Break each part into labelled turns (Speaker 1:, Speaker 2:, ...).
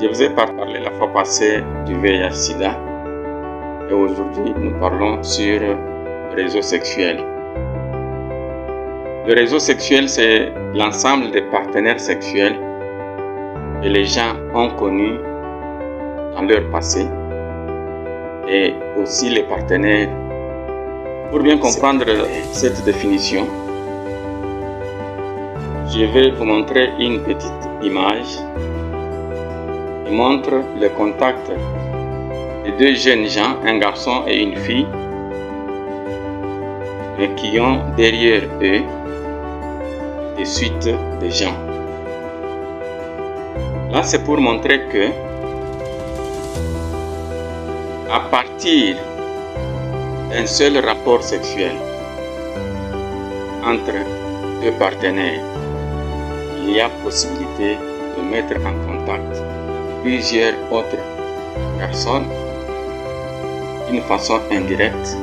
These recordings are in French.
Speaker 1: Je vous ai parlé la fois passée du VIH/SIDA et aujourd'hui nous parlons sur le réseau sexuel. Le réseau sexuel, c'est l'ensemble des partenaires sexuels que les gens ont connus dans leur passé et aussi les partenaires. Pour bien comprendre cette définition, je vais vous montrer une petite image qui montre le contact de deux jeunes gens, un garçon et une fille, et qui ont derrière eux des suites de gens. Là, c'est pour montrer que à partir d'un seul rapport sexuel entre deux partenaires, il y a possibilité de mettre en contact plusieurs autres personnes d'une façon indirecte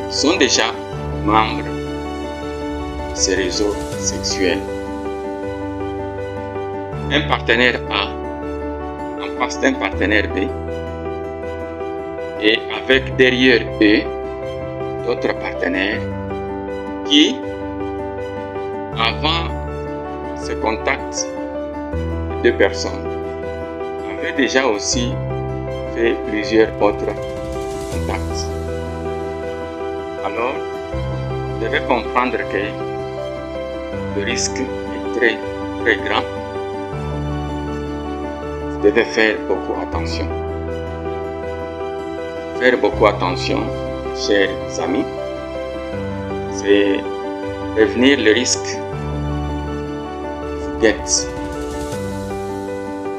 Speaker 1: qui sont déjà membres de ces réseaux sexuels. Un partenaire A en face d'un partenaire B et avec derrière eux d'autres partenaires qui, avant ce contact de deux personnes, avaient déjà aussi fait plusieurs autres contacts. Alors, vous devez comprendre que le risque est très très grand. Vous devez faire beaucoup attention. Faire beaucoup attention, chers amis, c'est prévenir le risque qui vous guette.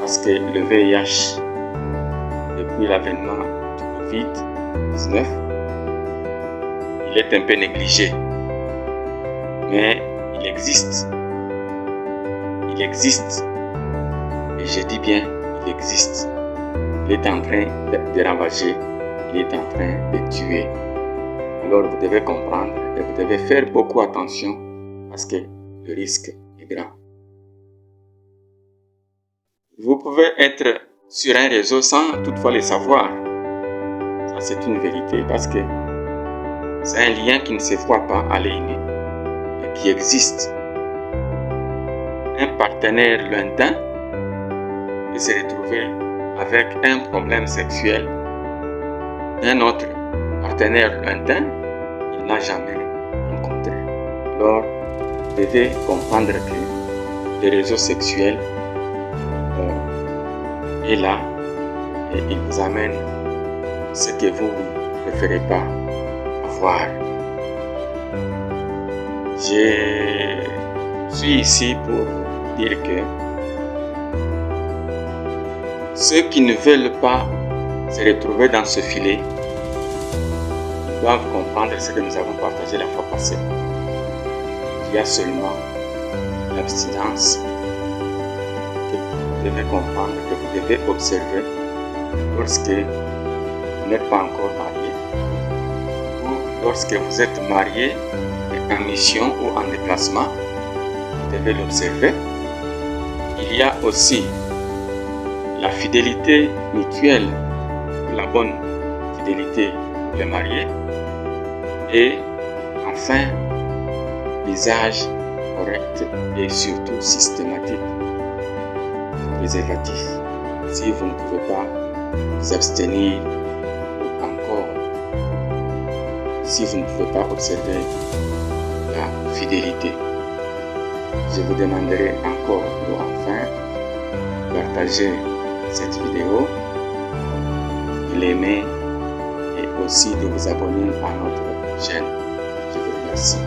Speaker 1: Parce que le VIH, depuis l'avènement du Covid-19, il est un peu négligé. Mais il existe. Il existe. Et je dis bien, il existe. Il est en train de ravager. Il est en train de tuer. Alors vous devez comprendre et vous devez faire beaucoup attention parce que le risque est grand. Vous pouvez être sur un réseau sans toutefois le savoir. Ça, c'est une vérité parce que c'est un lien qui ne se voit pas à l'œil nu et qui existe. Un partenaire lointain peut se retrouver avec un problème sexuel d'un autre partenaire lointain qu'il n'a jamais rencontré. Alors, vous devez comprendre que le réseau sexuel est là et il vous amène ce que vous ne préférez pas avoir. Je suis ici pour vous dire que ceux qui ne veulent pas se retrouver dans ce filet doivent comprendre ce que nous avons partagé la fois passée. Il y a seulement l'abstinence que vous devez comprendre, que vous devez observer lorsque vous n'êtes pas encore marié ou lorsque vous êtes marié et en mission ou en déplacement, vous devez l'observer. Il y a aussi la fidélité mutuelle, la bonne fidélité pour les mariés et enfin l'usage correct et surtout systématique du préservatif. Si vous ne pouvez pas vous abstenir ou encore si vous ne pouvez pas observer la fidélité, je vous demanderai encore ou enfin de partager cette vidéo, de l'aimer et aussi de vous abonner à notre chaîne. Je vous remercie.